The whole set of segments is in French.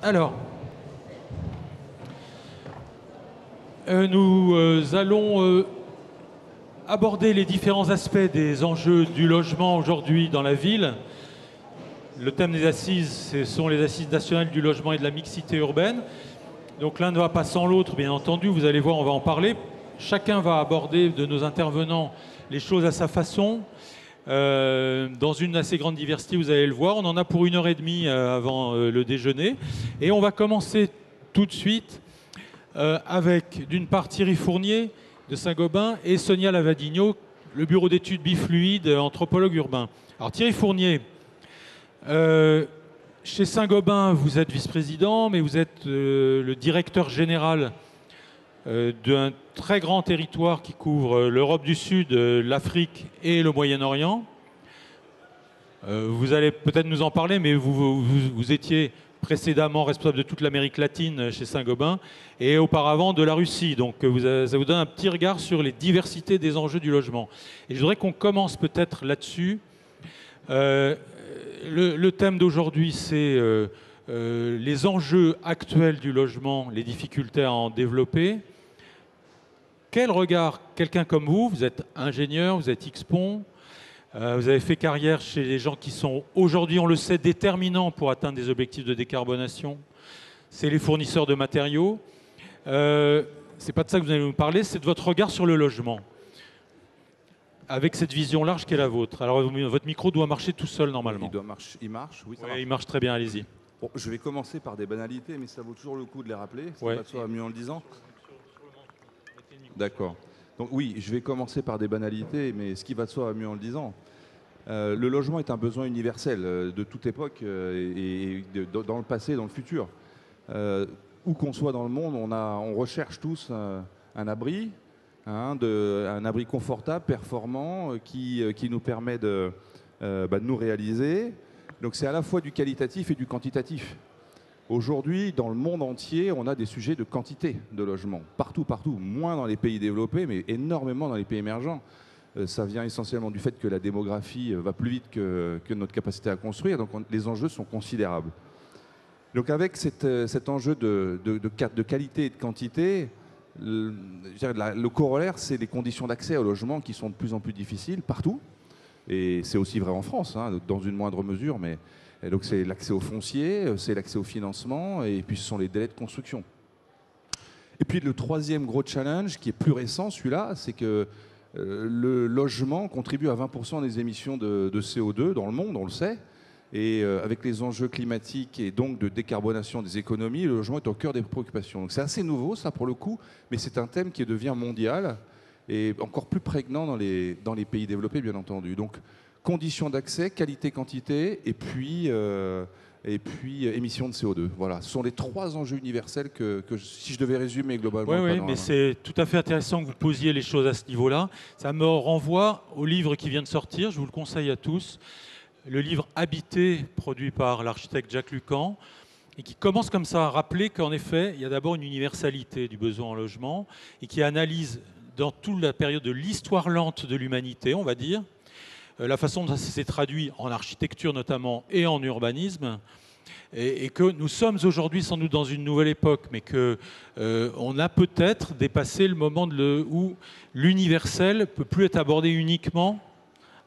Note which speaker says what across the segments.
Speaker 1: Alors, nous allons aborder les différents aspects des enjeux du logement aujourd'hui dans la ville. Le thème des assises, ce sont les assises nationales du logement et de la mixité urbaine. Donc l'un ne va pas sans l'autre, bien entendu, vous allez voir, on va en parler. Chacun va aborder de nos intervenants les choses à sa façon, dans une assez grande diversité, vous allez le voir. On en a pour 1h30 avant le déjeuner. Et on va commencer tout de suite avec, d'une part, Thierry Fournier de Saint-Gobain et Sonia Lavadino, le bureau d'études bifluides, anthropologue urbain. Alors Thierry Fournier, chez Saint-Gobain, vous êtes vice-président, mais vous êtes le directeur général d'un très grand territoire qui couvre l'Europe du Sud, l'Afrique et le Moyen-Orient. Vous allez peut-être nous en parler, mais vous étiez précédemment responsable de toute l'Amérique latine chez Saint-Gobain et auparavant de la Russie. Donc ça vous donne un petit regard sur les diversités des enjeux du logement. Et je voudrais qu'on commence peut-être là-dessus. Le thème d'aujourd'hui, c'est les enjeux actuels du logement, les difficultés à en développer. Quel regard, quelqu'un comme vous êtes ingénieur, vous êtes XPON, vous avez fait carrière chez les gens qui sont aujourd'hui, on le sait, déterminants pour atteindre des objectifs de décarbonation. C'est les fournisseurs de matériaux. C'est pas de ça que vous allez nous parler, c'est de votre regard sur le logement, avec cette vision large qui est la vôtre. Alors votre micro doit marcher tout seul normalement.
Speaker 2: Il marche, oui, ça marche.
Speaker 1: Il marche très bien, allez-y.
Speaker 2: Bon, je vais commencer par des banalités, mais ça vaut toujours le coup de les rappeler. Ça
Speaker 1: Ouais.
Speaker 2: va de soi mieux en le disant. D'accord. Donc oui, je vais commencer par des banalités, mais ce qui va de soi mieux en le disant. Le logement est un besoin universel de toute époque dans le passé et dans le futur. Où qu'on soit dans le monde, on recherche tous un abri, un abri confortable, performant, qui nous permet de nous réaliser. Donc c'est à la fois du qualitatif et du quantitatif. Aujourd'hui, dans le monde entier, on a des sujets de quantité de logement. Partout, moins dans les pays développés, mais énormément dans les pays émergents. Ça vient essentiellement du fait que la démographie va plus vite que notre capacité à construire, donc les enjeux sont considérables. Donc avec cet enjeu de qualité et de quantité, le corollaire, c'est les conditions d'accès au logement qui sont de plus en plus difficiles partout. Et c'est aussi vrai en France, dans une moindre mesure, mais donc c'est l'accès au foncier, c'est l'accès au financement, et puis ce sont les délais de construction. Et puis le troisième gros challenge, qui est plus récent, celui-là, c'est que le logement contribue à 20% des émissions de CO2 dans le monde, on le sait, et avec les enjeux climatiques et donc de décarbonation des économies, le logement est au cœur des préoccupations. Donc c'est assez nouveau, ça, pour le coup, mais c'est un thème qui devient mondial et encore plus prégnant dans les pays développés, bien entendu. Donc, conditions d'accès, qualité, quantité, et puis émissions de CO2. Voilà, ce sont les trois enjeux universels que si je devais résumer globalement.
Speaker 1: Oui, mais c'est tout à fait intéressant que vous posiez les choses à ce niveau-là. Ça me renvoie au livre qui vient de sortir, je vous le conseille à tous, le livre Habiter, produit par l'architecte Jacques Lucan, et qui commence comme ça à rappeler qu'en effet, il y a d'abord une universalité du besoin en logement, et qui analyse dans toute la période de l'histoire lente de l'humanité, on va dire, la façon dont ça s'est traduit en architecture notamment et en urbanisme, et que nous sommes aujourd'hui sans doute dans une nouvelle époque, mais qu'on a peut-être dépassé le moment où l'universel ne peut plus être abordé uniquement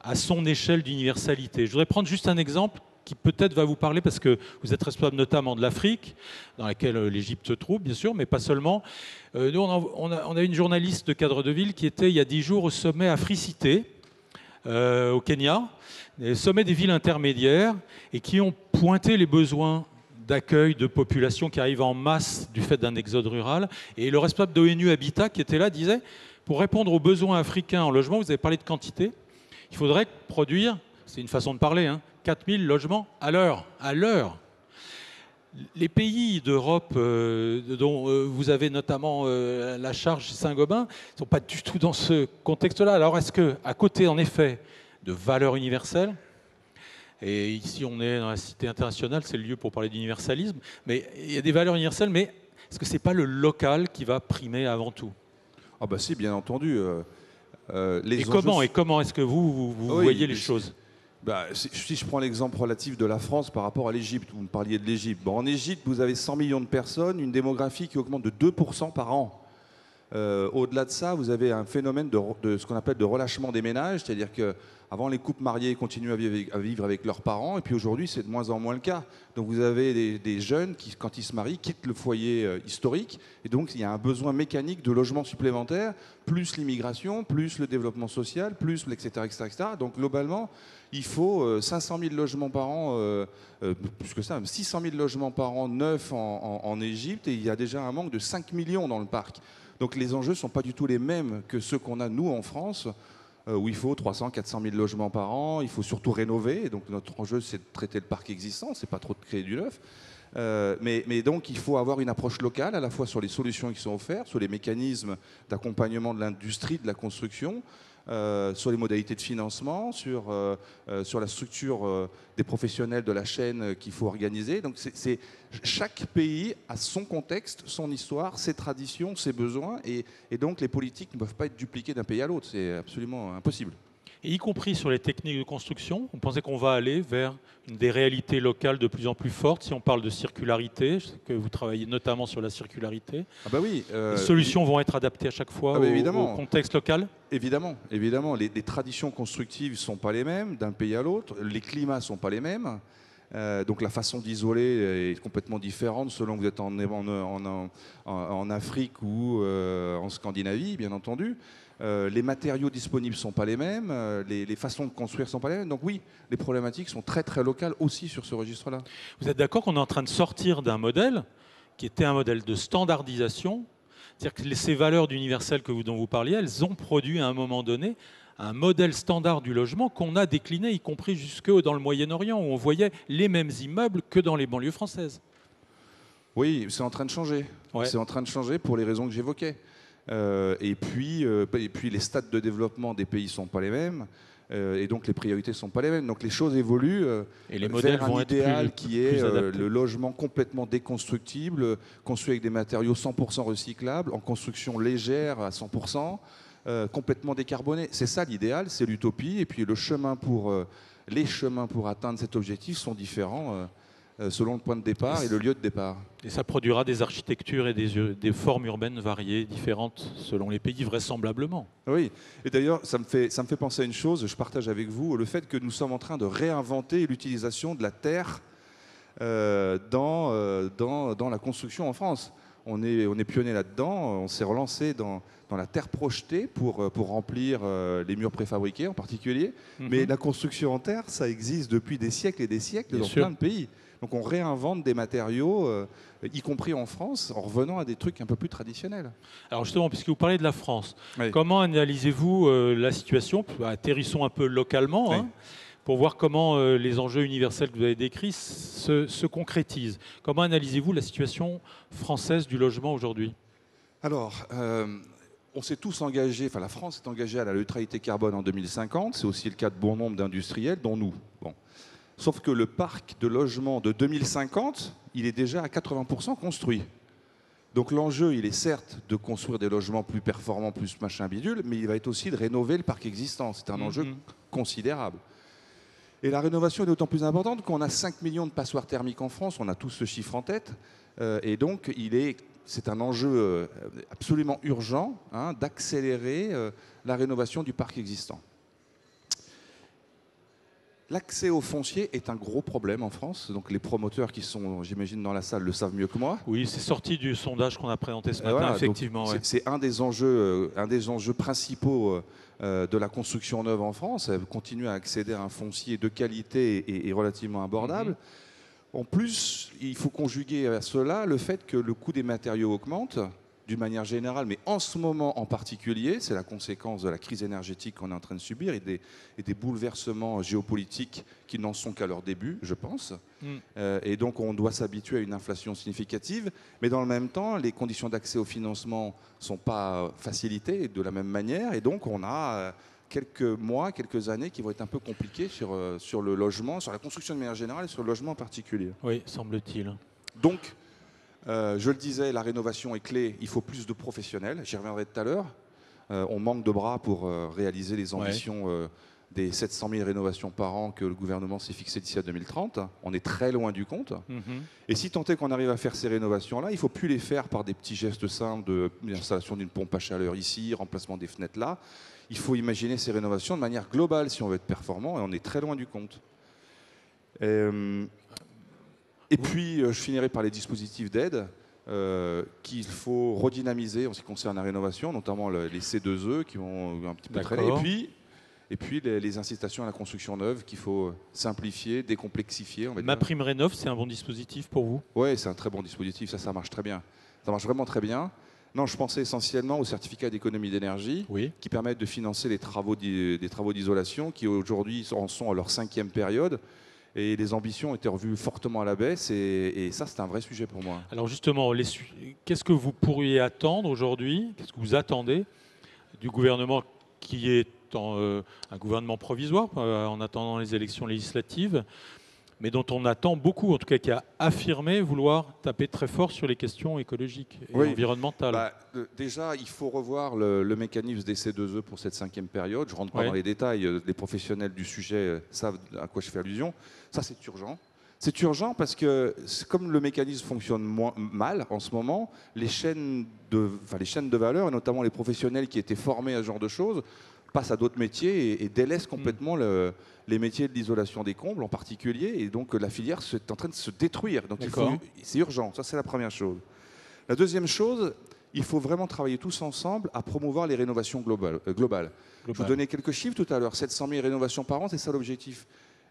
Speaker 1: à son échelle d'universalité. Je voudrais prendre juste un exemple qui peut-être va vous parler, parce que vous êtes responsable notamment de l'Afrique, dans laquelle l'Égypte se trouve, bien sûr, mais pas seulement. Nous, on a une journaliste de Cadre de Ville qui était, il y a 10 jours, au sommet Africité, au Kenya, le sommet des villes intermédiaires, et qui ont pointé les besoins d'accueil de populations qui arrivent en masse du fait d'un exode rural. Et le responsable d'ONU Habitat, qui était là, disait, pour répondre aux besoins africains en logement, vous avez parlé de quantité, il faudrait produire, c'est une façon de parler, 4000 logements à l'heure. À l'heure. Les pays d'Europe dont vous avez notamment la charge chez Saint-Gobain ne sont pas du tout dans ce contexte-là. Alors est-ce qu'à côté, en effet, de valeurs universelles, et ici on est dans la cité internationale, c'est le lieu pour parler d'universalisme, mais il y a des valeurs universelles, mais est-ce que ce n'est pas le local qui va primer avant tout?
Speaker 2: Ah si, bien entendu.
Speaker 1: Et comment est-ce que vous voyez les choses?
Speaker 2: Si je prends l'exemple relatif de la France par rapport à l'Égypte, vous me parliez de l'Égypte. Bon, en Égypte, vous avez 100 millions de personnes, une démographie qui augmente de 2% par an. Au-delà de ça, vous avez un phénomène de ce qu'on appelle de relâchement des ménages, c'est-à-dire qu'avant, les couples mariés continuaient à vivre avec leurs parents, et puis aujourd'hui, c'est de moins en moins le cas. Donc vous avez des jeunes qui, quand ils se marient, quittent le foyer historique, et donc il y a un besoin mécanique de logement supplémentaire, plus l'immigration, plus le développement social, plus etc., etc., etc. Donc globalement, il faut 500 000 logements par an, plus que ça, 600 000 logements par an neufs en Égypte, et il y a déjà un manque de 5 millions dans le parc. Donc les enjeux ne sont pas du tout les mêmes que ceux qu'on a nous en France, où il faut 300 400 000 logements par an, il faut surtout rénover. Donc notre enjeu, c'est de traiter le parc existant, c'est pas trop de créer du neuf. Mais donc il faut avoir une approche locale, à la fois sur les solutions qui sont offertes, sur les mécanismes d'accompagnement de l'industrie, de la construction, sur les modalités de financement, sur la structure des professionnels de la chaîne qu'il faut organiser. Donc chaque pays a son contexte, son histoire, ses traditions, ses besoins, et donc les politiques ne peuvent pas être dupliquées d'un pays à l'autre. C'est absolument impossible.
Speaker 1: Et y compris sur les techniques de construction, vous pensez qu'on va aller vers des réalités locales de plus en plus fortes si on parle de circularité? Je sais que vous travaillez notamment sur la circularité.
Speaker 2: Ah bah oui.
Speaker 1: Les solutions vont être adaptées à chaque fois au contexte local?
Speaker 2: Évidemment, évidemment. Les traditions constructives ne sont pas les mêmes d'un pays à l'autre, les climats ne sont pas les mêmes. Donc la façon d'isoler est complètement différente selon que vous êtes en Afrique ou en Scandinavie, bien entendu. Les matériaux disponibles ne sont pas les mêmes, les façons de construire ne sont pas les mêmes. Donc oui, les problématiques sont très très locales aussi sur ce registre-là.
Speaker 1: Vous êtes d'accord qu'on est en train de sortir d'un modèle qui était un modèle de standardisation? C'est-à-dire que ces valeurs d'universel dont vous parliez, elles ont produit à un moment donné un modèle standard du logement qu'on a décliné, y compris jusque dans le Moyen-Orient, où on voyait les mêmes immeubles que dans les banlieues françaises.
Speaker 2: Oui, c'est en train de changer. Ouais. C'est en train de changer pour les raisons que j'évoquais. Et puis les stades de développement des pays ne sont pas les mêmes. Et donc les priorités ne sont pas les mêmes. Donc les choses évoluent
Speaker 1: et les modèles
Speaker 2: vers un idéal qui est le logement complètement déconstructible, construit avec des matériaux 100% recyclables, en construction légère à 100%, complètement décarboné. C'est ça l'idéal, c'est l'utopie. Et puis les chemins pour atteindre cet objectif sont différents selon le point de départ et le lieu de départ.
Speaker 1: Et ça produira des architectures et des formes urbaines variées, différentes selon les pays, vraisemblablement.
Speaker 2: Oui, et d'ailleurs, ça me fait penser à une chose, je partage avec vous, le fait que nous sommes en train de réinventer l'utilisation de la terre dans la construction en France. On est pionnier là-dedans, on s'est relancé dans la terre projetée pour remplir les murs préfabriqués en particulier. Mais la construction en terre, ça existe depuis des siècles et des siècles dans plein de pays. Donc on réinvente des matériaux, y compris en France, en revenant à des trucs un peu plus traditionnels.
Speaker 1: Alors justement, puisque vous parlez de la France,
Speaker 2: oui.
Speaker 1: Comment analysez-vous la situation? Atterrissons un peu localement, oui. Pour voir comment les enjeux universels que vous avez décrits se concrétisent. Comment analysez-vous la situation française du logement aujourd'hui?
Speaker 2: Alors, on s'est tous engagés, enfin la France est engagée à la neutralité carbone en 2050, c'est aussi le cas de bon nombre d'industriels, dont nous. Bon. Sauf que le parc de logement de 2050, il est déjà à 80% construit. Donc l'enjeu, il est certes de construire des logements plus performants, plus machin bidule, mais il va être aussi de rénover le parc existant. C'est un enjeu considérable. Et la rénovation est d'autant plus importante qu'on a 5 millions de passoires thermiques en France, on a tous ce chiffre en tête, et donc c'est un enjeu absolument urgent d'accélérer la rénovation du parc existant. L'accès au foncier est un gros problème en France. Donc les promoteurs qui sont, j'imagine, dans la salle le savent mieux que moi.
Speaker 1: Oui, c'est sorti du sondage qu'on a présenté ce matin, voilà, effectivement. Ouais.
Speaker 2: C'est un des enjeux principaux de la construction neuve en France. Continuer à accéder à un foncier de qualité et relativement abordable. En plus, il faut conjuguer à cela le fait que le coût des matériaux augmente d'une manière générale, mais en ce moment en particulier, c'est la conséquence de la crise énergétique qu'on est en train de subir et des bouleversements géopolitiques qui n'en sont qu'à leur début, je pense. Et donc on doit s'habituer à une inflation significative, mais dans le même temps, les conditions d'accès au financement ne sont pas facilitées de la même manière, et donc on a quelques mois, quelques années qui vont être un peu compliquées sur le logement, sur la construction de manière générale et sur le logement en particulier.
Speaker 1: Oui, semble-t-il.
Speaker 2: Donc, je le disais, la rénovation est clé, il faut plus de professionnels, j'y reviendrai tout à l'heure. On manque de bras pour réaliser les ambitions des 700 000 rénovations par an que le gouvernement s'est fixé d'ici à 2030. On est très loin du compte. Et si tant est qu'on arrive à faire ces rénovations-là, il ne faut plus les faire par des petits gestes simples d'installation d'une pompe à chaleur ici, remplacement des fenêtres là. Il faut imaginer ces rénovations de manière globale si on veut être performant, et on est très loin du compte. Et puis, je finirai par les dispositifs d'aide qu'il faut redynamiser en ce qui concerne la rénovation, notamment les C2E qui vont un petit peu traîner. Et puis les incitations à la construction neuve qu'il faut simplifier, décomplexifier.
Speaker 1: MaPrimeRénov', c'est un bon dispositif pour vous?
Speaker 2: Oui, c'est un très bon dispositif, ça marche très bien. Ça marche vraiment très bien. Non, je pensais essentiellement aux certificats d'économie d'énergie qui permettent de financer des travaux d'isolation qui aujourd'hui en sont à leur 5e période. Et les ambitions ont été revues fortement à la baisse et ça, c'est un vrai sujet pour moi.
Speaker 1: Alors justement, qu'est-ce que vous pourriez attendre aujourd'hui? Qu'est-ce que vous attendez du gouvernement qui est un gouvernement provisoire en attendant les élections législatives, mais dont on attend beaucoup, en tout cas qui a affirmé vouloir taper très fort sur les questions écologiques et environnementales?
Speaker 2: Déjà, il faut revoir le mécanisme des C2E pour cette 5e période. Je ne rentre pas dans les détails, les professionnels du sujet savent à quoi je fais allusion. Ça, c'est urgent. C'est urgent parce que, comme le mécanisme fonctionne mal en ce moment, les chaînes de valeur, et notamment les professionnels qui étaient formés à ce genre de choses, passent à d'autres métiers et délaissent complètement les métiers de l'isolation des combles en particulier. Et donc la filière est en train de se détruire. Donc c'est urgent, ça c'est la première chose. La deuxième chose, il faut vraiment travailler tous ensemble à promouvoir les rénovations globales. Je vous donnais quelques chiffres tout à l'heure, 700 000 rénovations par an, c'est ça l'objectif.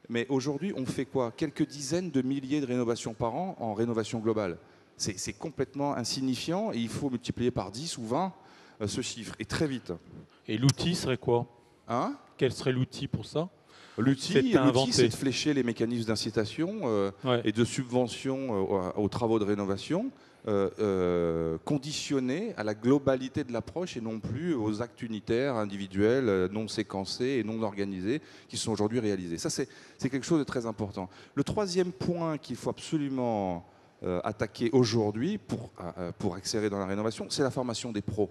Speaker 2: Mais aujourd'hui, on fait quoi? Quelques dizaines de milliers de rénovations par an en rénovation globale. C'est complètement insignifiant et il faut multiplier par 10 ou 20 ce chiffre, et très vite.
Speaker 1: Et l'outil serait quoi? Quel serait l'outil pour ça?
Speaker 2: L'outil, c'est de flécher les mécanismes d'incitation et de subvention aux travaux de rénovation, conditionnés à la globalité de l'approche et non plus aux actes unitaires, individuels, non séquencés et non organisés qui sont aujourd'hui réalisés. Ça, c'est quelque chose de très important. Le troisième point qu'il faut absolument attaquer aujourd'hui pour accélérer dans la rénovation, c'est la formation des pros.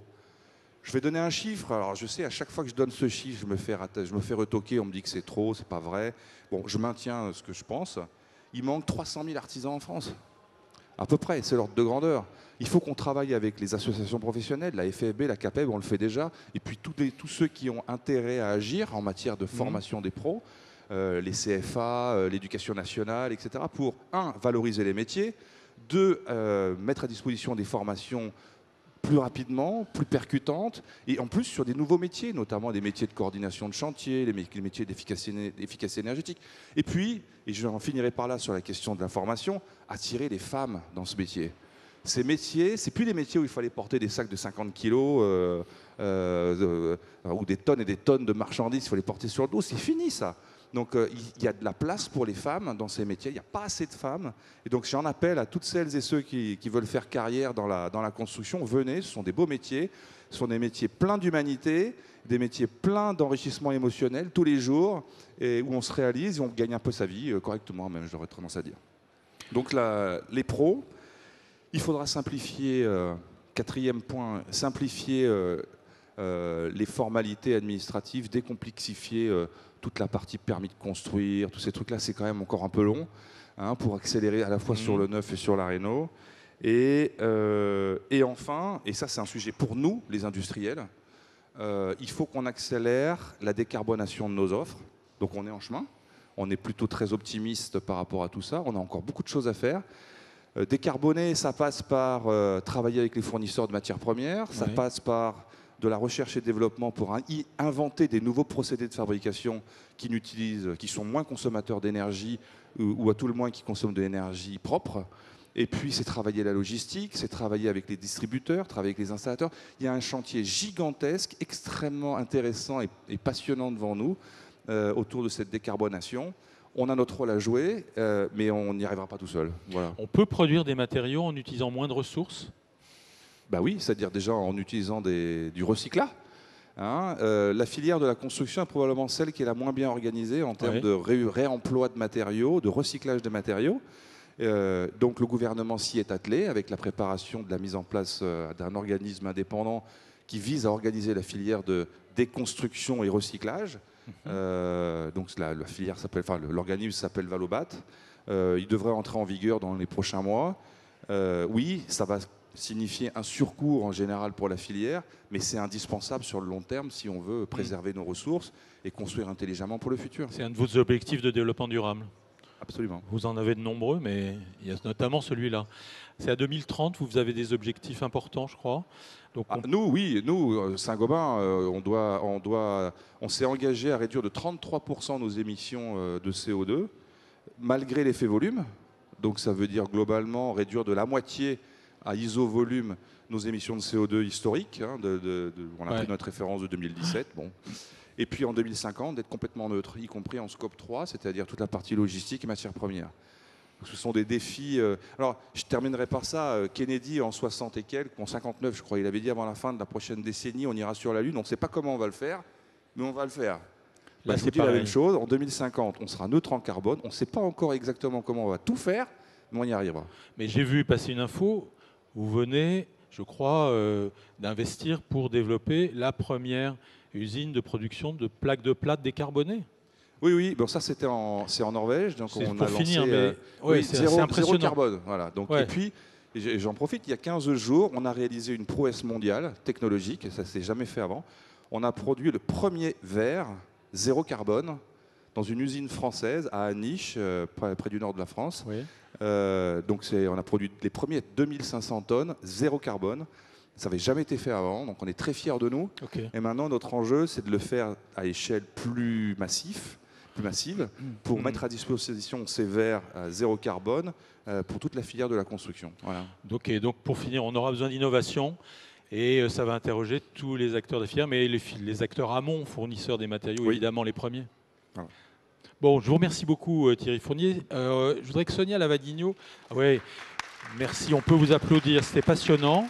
Speaker 2: Je vais donner un chiffre. Alors, je sais, à chaque fois que je donne ce chiffre, je me fais retoquer. On me dit que c'est trop, c'est pas vrai. Bon, je maintiens ce que je pense. Il manque 300 000 artisans en France. À peu près, c'est l'ordre de grandeur. Il faut qu'on travaille avec les associations professionnelles, la FFB, la CAPEB, on le fait déjà. Et puis tous ceux qui ont intérêt à agir en matière de formation des pros, les CFA, l'éducation nationale, etc. Pour, valoriser les métiers. 2, mettre à disposition des formations plus rapidement, plus percutantes, et en plus sur des nouveaux métiers, notamment des métiers de coordination de chantier, les métiers d'efficacité énergétique. Et puis, et je en finirai par là sur la question de la formation, attirer les femmes dans ce métier. Ces métiers, c'est plus des métiers où il fallait porter des sacs de 50 kilos ou des tonnes et des tonnes de marchandises, il fallait porter sur le dos, c'est fini ça. Donc il y a de la place pour les femmes dans ces métiers, il n'y a pas assez de femmes. Et donc j'en appelle à toutes celles et ceux qui veulent faire carrière dans la construction, venez, ce sont des beaux métiers, ce sont des métiers pleins d'humanité, des métiers pleins d'enrichissement émotionnel tous les jours, et où on se réalise et on gagne un peu sa vie correctement même, j'aurais tendance à dire. Donc les pros, il faudra simplifier, quatrième point, simplifier les formalités administratives, décomplexifier toute la partie permis de construire, tous ces trucs-là, c'est quand même encore un peu long pour accélérer à la fois sur le neuf et sur la réno. Et enfin, et ça c'est un sujet pour nous, les industriels, il faut qu'on accélère la décarbonation de nos offres. Donc on est en chemin, on est plutôt très optimiste par rapport à tout ça, on a encore beaucoup de choses à faire. Décarboner, ça passe par travailler avec les fournisseurs de matières premières, ça passe par de la recherche et développement pour inventer des nouveaux procédés de fabrication qui sont moins consommateurs d'énergie ou à tout le moins qui consomment de l'énergie propre. Et puis c'est travailler la logistique, c'est travailler avec les distributeurs, travailler avec les installateurs. Il y a un chantier gigantesque, extrêmement intéressant et passionnant devant nous autour de cette décarbonation. On a notre rôle à jouer, mais on n'y arrivera pas tout seul. Voilà.
Speaker 1: On peut produire des matériaux en utilisant moins de ressources?
Speaker 2: Bah oui, c'est-à-dire déjà en utilisant du recyclage. La filière de la construction est probablement celle qui est la moins bien organisée en termes de réemploi de matériaux, de recyclage de matériaux. Donc le gouvernement s'y est attelé avec la préparation de la mise en place d'un organisme indépendant qui vise à organiser la filière de déconstruction et recyclage. Donc la filière s'appelle, enfin l'organisme s'appelle Valobat. Il devrait entrer en vigueur dans les prochains mois. Oui, ça va signifier un surcoût en général pour la filière, mais c'est indispensable sur le long terme si on veut préserver nos ressources et construire intelligemment pour le futur.
Speaker 1: C'est un de vos objectifs de développement durable.
Speaker 2: Absolument.
Speaker 1: Vous en avez de nombreux, mais il y a notamment celui-là. C'est à 2030, vous avez des objectifs importants, je crois. Donc
Speaker 2: Nous, Saint-Gobain, on s'est engagé à réduire de 33% nos émissions de CO2, malgré l'effet volume. Donc ça veut dire globalement réduire de la moitié à iso-volume nos émissions de CO2 historiques. On a pris notre référence de 2017. Bon. Et puis en 2050, d'être complètement neutre, y compris en scope 3, c'est-à-dire toute la partie logistique et matières premières. Ce sont des défis. Alors, je terminerai par ça. Kennedy, en 60 et quelques, en 59, je crois, il avait dit avant la fin de la prochaine décennie, on ira sur la Lune. On ne sait pas comment on va le faire, mais on va le faire.
Speaker 1: Là,
Speaker 2: je vous dis la même chose. En 2050, on sera neutre en carbone. On ne sait pas encore exactement comment on va tout faire, mais on y arrivera.
Speaker 1: Mais j'ai vu passer une info. Vous venez, je crois, d'investir pour développer la première usine de production de plaques de plâtre décarbonées.
Speaker 2: Oui. Bon, ça, c'est en Norvège. Donc, on
Speaker 1: pour
Speaker 2: a lancé
Speaker 1: finir, mais
Speaker 2: c'est impressionnant. Zéro carbone. Voilà. Donc,
Speaker 1: ouais.
Speaker 2: Et puis, j'en profite, il y a 15 jours, on a réalisé une prouesse mondiale technologique, et ça ne s'est jamais fait avant. On a produit le premier verre zéro carbone dans une usine française à Aniche, près du nord de la France.
Speaker 1: Oui.
Speaker 2: Donc, on a produit les premiers 2500 tonnes, zéro carbone. Ça n'avait jamais été fait avant, donc on est très fiers de nous.
Speaker 1: Okay.
Speaker 2: Et maintenant, notre enjeu, c'est de le faire à échelle plus massive, pour mettre à disposition ces verres à zéro carbone pour toute la filière de la construction. Voilà.
Speaker 1: Okay, donc pour finir, on aura besoin d'innovation et ça va interroger tous les acteurs de la filière, mais les acteurs amont, fournisseurs des matériaux, évidemment les premiers. Voilà. Bon, je vous remercie beaucoup Thierry Fournier. Je voudrais que Sonia Lavagno... Oui, merci, on peut vous applaudir, c'était passionnant.